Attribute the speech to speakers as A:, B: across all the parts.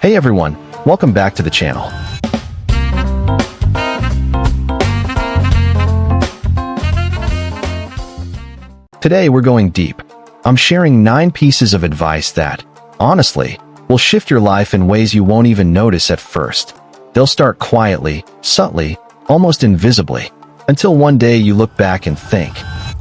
A: Hey everyone, welcome back to the channel. Today we're going deep. I'm sharing 9 pieces of advice that, honestly, will shift your life in ways you won't even notice at first. They'll start quietly, subtly, almost invisibly, until one day you look back and think,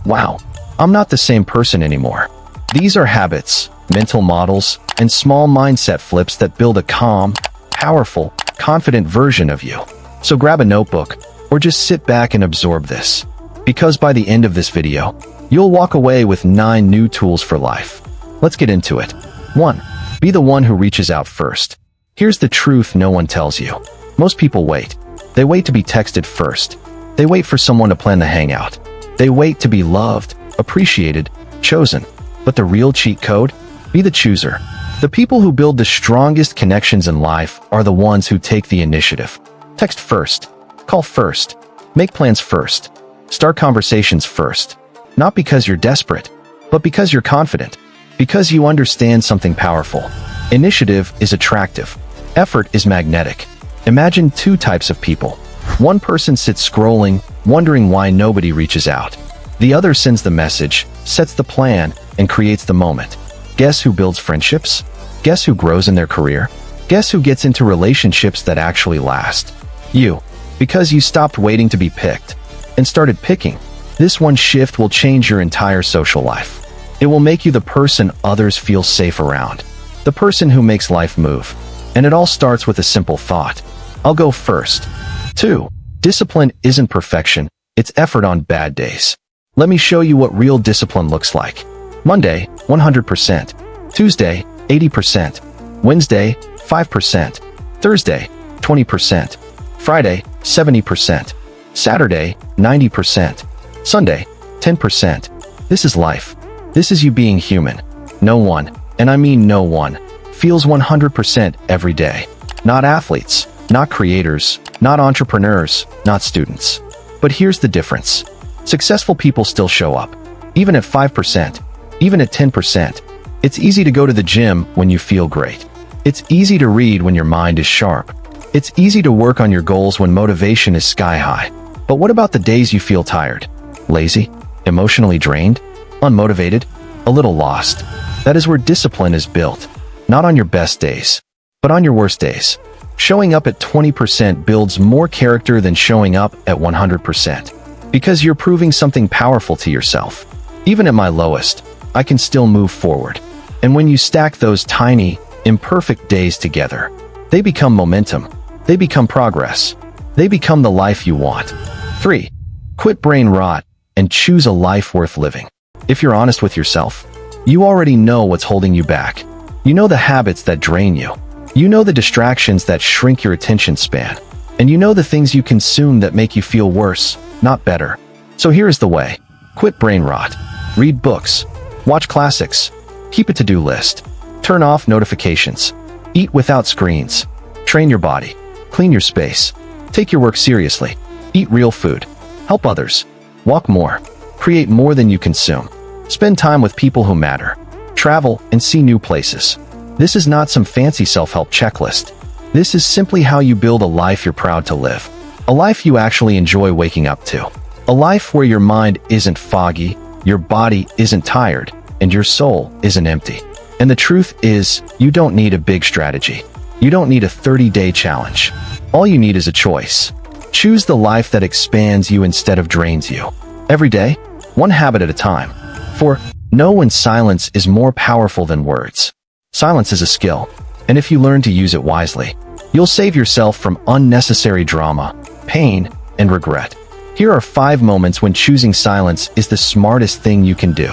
A: wow, I'm not the same person anymore. These are habits, mental models, and small mindset flips that build a calm, powerful, confident version of you. So grab a notebook, or just sit back and absorb this. Because by the end of this video, you'll walk away with 9 new tools for life. Let's get into it. 1. Be the one who reaches out first. Here's the truth no one tells you. Most people wait. They wait to be texted first. They wait for someone to plan the hangout. They wait to be loved, appreciated, chosen. But the real cheat code? Be the chooser. The people who build the strongest connections in life are the ones who take the initiative. Text first. Call first. Make plans first. Start conversations first. Not because you're desperate, but because you're confident. Because you understand something powerful. Initiative is attractive. Effort is magnetic. Imagine 2 types of people. One person sits scrolling, wondering why nobody reaches out. The other sends the message, sets the plan, and creates the moment. Guess who builds friendships? Guess who grows in their career? Guess who gets into relationships that actually last? You. Because you stopped waiting to be picked and started picking. This one shift will change your entire social life. It will make you the person others feel safe around. The person who makes life move. And it all starts with a simple thought. I'll go first. 2. Discipline isn't perfection, it's effort on bad days. Let me show you what real discipline looks like. Monday, 100%. Tuesday, 80%. Wednesday, 5%. Thursday, 20%. Friday, 70%. Saturday, 90%. Sunday, 10%. This is life. This is you being human. No one, and I mean no one, feels 100% every day. Not athletes, not creators, not entrepreneurs, not students. But here's the difference. Successful people still show up. Even at 5%, even at 10%. It's easy to go to the gym when you feel great. It's easy to read when your mind is sharp. It's easy to work on your goals when motivation is sky high. But what about the days you feel tired? Lazy? Emotionally drained? Unmotivated? A little lost? That is where discipline is built. Not on your best days, but on your worst days. Showing up at 20% builds more character than showing up at 100%. Because you're proving something powerful to yourself. Even at my lowest, I can still move forward. And when you stack those tiny, imperfect days together, they become momentum. They become progress. They become the life you want. 3. Quit brain rot and choose a life worth living. If you're honest with yourself, you already know what's holding you back. You know the habits that drain you. You know the distractions that shrink your attention span. And you know the things you consume that make you feel worse, not better. So here is the way. Quit brain rot. Read books. Watch classics. Keep a to-do list. Turn off notifications. Eat without screens. Train your body. Clean your space. Take your work seriously. Eat real food. Help others. Walk more. Create more than you consume. Spend time with people who matter. Travel and see new places. This is not some fancy self-help checklist. This is simply how you build a life you're proud to live. A life you actually enjoy waking up to. A life where your mind isn't foggy, your body isn't tired, and your soul isn't empty. And the truth is, you don't need a big strategy. You don't need a 30-day challenge. All you need is a choice. Choose the life that expands you instead of drains you. Every day, one habit at a time. For know when silence is more powerful than words. Silence is a skill, and if you learn to use it wisely, you'll save yourself from unnecessary drama, pain, and regret. Here are 5 moments when choosing silence is the smartest thing you can do.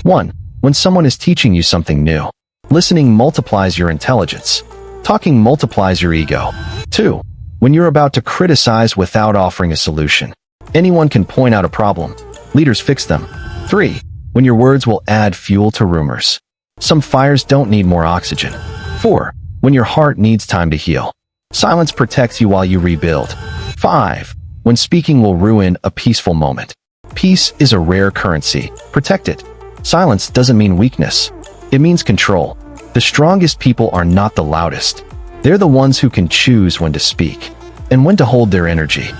A: 1. When someone is teaching you something new. Listening multiplies your intelligence. Talking multiplies your ego. 2. When you're about to criticize without offering a solution. Anyone can point out a problem. Leaders fix them. 3. When your words will add fuel to rumors. Some fires don't need more oxygen. 4. When your heart needs time to heal. Silence protects you while you rebuild. 5. When speaking will ruin a peaceful moment. Peace is a rare currency. Protect it. Silence doesn't mean weakness. It means control. The strongest people are not the loudest. They're the ones who can choose when to speak and when to hold their energy.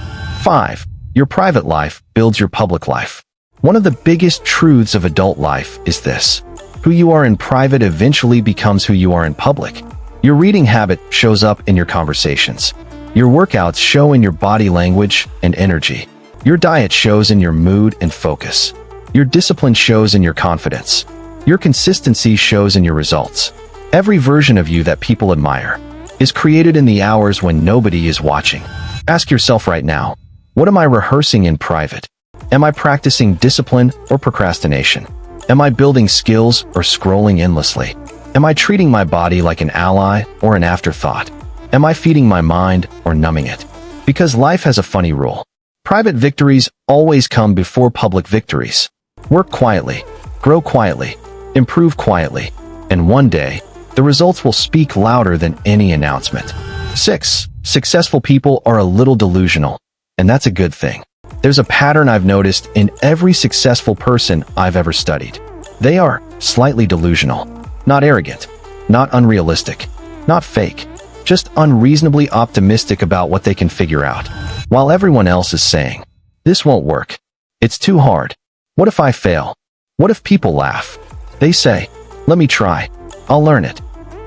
A: 5. Your private life builds your public life. One of the biggest truths of adult life is this: who you are in private eventually becomes who you are in public. Your reading habit shows up in your conversations. Your workouts show in your body language and energy. Your diet shows in your mood and focus. Your discipline shows in your confidence. Your consistency shows in your results. Every version of you that people admire is created in the hours when nobody is watching. Ask yourself right now, what am I rehearsing in private? Am I practicing discipline or procrastination? Am I building skills or scrolling endlessly? Am I treating my body like an ally or an afterthought? Am I feeding my mind or numbing it? Because life has a funny rule. Private victories always come before public victories. Work quietly, grow quietly, improve quietly, and one day, the results will speak louder than any announcement. 6. Successful people are a little delusional, and that's a good thing. There's a pattern I've noticed in every successful person I've ever studied. They are slightly delusional, not arrogant, not unrealistic, not fake, just unreasonably optimistic about what they can figure out, while everyone else is saying, "This won't work. It's too hard. What if I fail? What if people laugh?" They say, "Let me try. I'll learn it.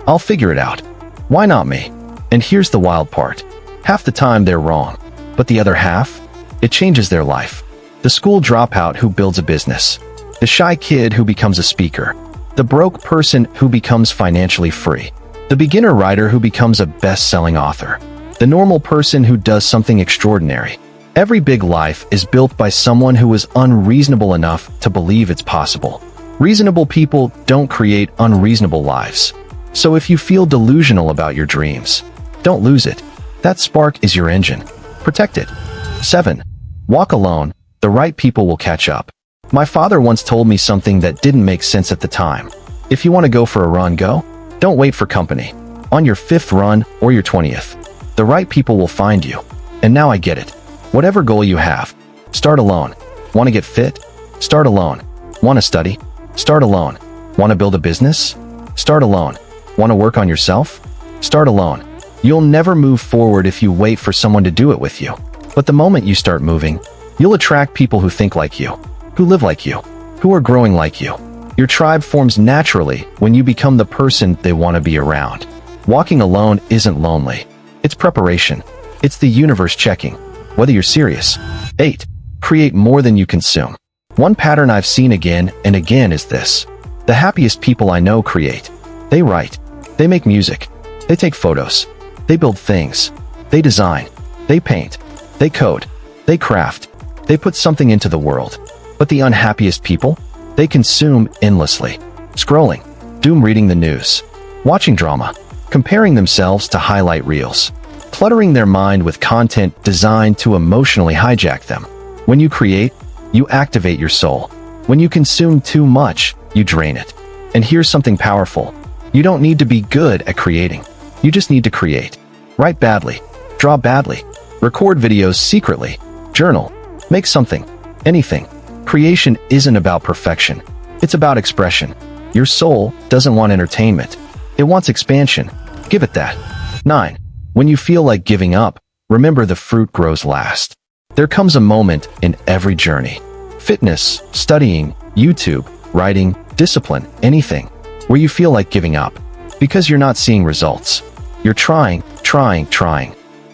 A: I'll figure it out. Why not me?" And here's the wild part. Half the time they're wrong, but the other half, it changes their life. The school dropout who builds a business, the shy kid who becomes a speaker, the broke person who becomes financially free, the beginner writer who becomes a best-selling author, the normal person who does something extraordinary. Every big life is built by someone who is unreasonable enough to believe it's possible. Reasonable people don't create unreasonable lives. So if you feel delusional about your dreams, don't lose it. That spark is your engine. Protect it. 7. Walk alone. The right people will catch up. My father once told me something that didn't make sense at the time. If you want to go for a run, go. Don't wait for company. On your 5th run or your 20th, the right people will find you. And now I get it. Whatever goal you have, start alone. Want to get fit? Start alone. Want to study? Start alone. Want to build a business? Start alone. Want to work on yourself? Start alone. You'll never move forward if you wait for someone to do it with you. But the moment you start moving, you'll attract people who think like you, who live like you, who are growing like you. Your tribe forms naturally when you become the person they want to be around. Walking alone isn't lonely. It's preparation. It's the universe checking whether you're serious. 8. Create more than you consume. One pattern I've seen again and again is this. The happiest people I know create. They write. They make music. They take photos. They build things. They design. They paint. They code. They craft. They put something into the world. But the unhappiest people? They consume endlessly. Scrolling. Doom reading the news. Watching drama. Comparing themselves to highlight reels. Cluttering their mind with content designed to emotionally hijack them. When you create, you activate your soul. When you consume too much, you drain it. And here's something powerful. You don't need to be good at creating. You just need to create. Write badly. Draw badly. Record videos secretly. Journal. Make something. Anything. Creation isn't about perfection. It's about expression. Your soul doesn't want entertainment. It wants expansion. Give it that. 9. When you feel like giving up, remember the fruit grows last. There comes a moment in every journey. Fitness, studying, YouTube, writing, discipline, anything, where you feel like giving up. Because you're not seeing results. You're trying,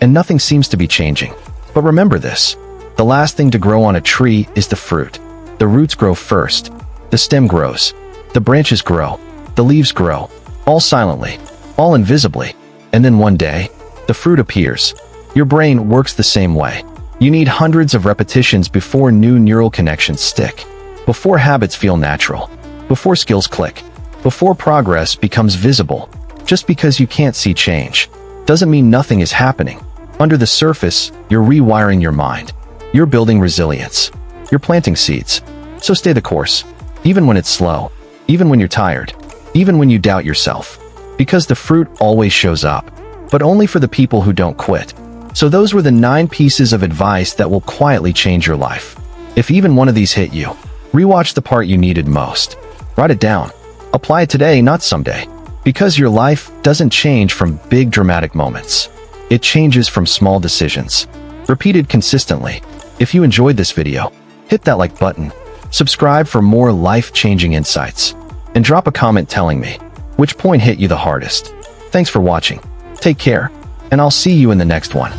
A: and nothing seems to be changing. But remember this. The last thing to grow on a tree is the fruit. The roots grow first. The stem grows. The branches grow. The leaves grow. All silently. All invisibly. And then one day, the fruit appears. Your brain works the same way. You need hundreds of repetitions before new neural connections stick. Before habits feel natural. Before skills click. Before progress becomes visible. Just because you can't see change doesn't mean nothing is happening. Under the surface, you're rewiring your mind. You're building resilience. You're planting seeds. So stay the course. Even when it's slow. Even when you're tired. Even when you doubt yourself. Because the fruit always shows up. But only for the people who don't quit. So those were the 9 pieces of advice that will quietly change your life. If even one of these hit you, rewatch the part you needed most. Write it down. Apply it today, not someday. Because your life doesn't change from big dramatic moments. It changes from small decisions, repeated consistently. If you enjoyed this video, hit that like button, subscribe for more life-changing insights, and drop a comment telling me which point hit you the hardest. Thanks for watching. Take care, and I'll see you in the next one.